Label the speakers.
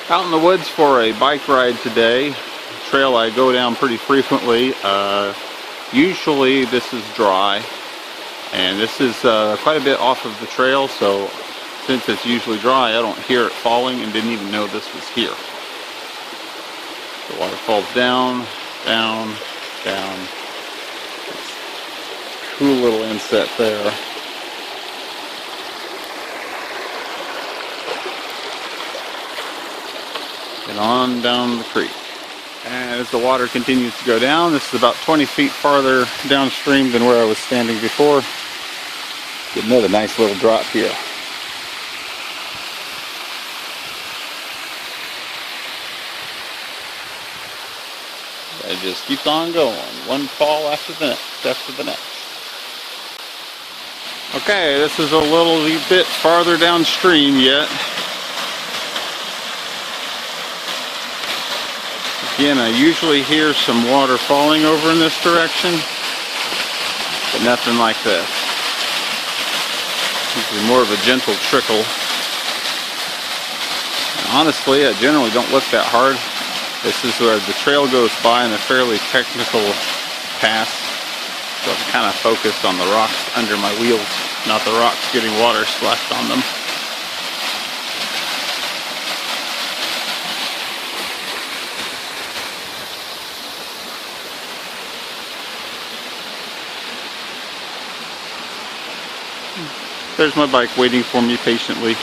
Speaker 1: Out in the woods for a bike ride today. Trail I go down pretty frequently. Usually this is dry, and this is quite a bit off of the trail, so since it's usually dry, I don't hear it falling and didn't even know this was here. The water falls down, down, down. Cool little inset there. And on down the creek. And as the water continues to go down, this is about 20 feet farther downstream than where I was standing before. Get another nice little drop here. It just keeps on going, one fall after the next, after the next. Okay, this is a little bit farther downstream yet. Again, I usually hear some water falling over in this direction, but nothing like this. This is more of a gentle trickle. And honestly, I generally don't look that hard. This is where the trail goes by in a fairly technical pass, so I'm kind of focused on the rocks under my wheels, not the rocks getting water splashed on them. There's my bike waiting for me patiently.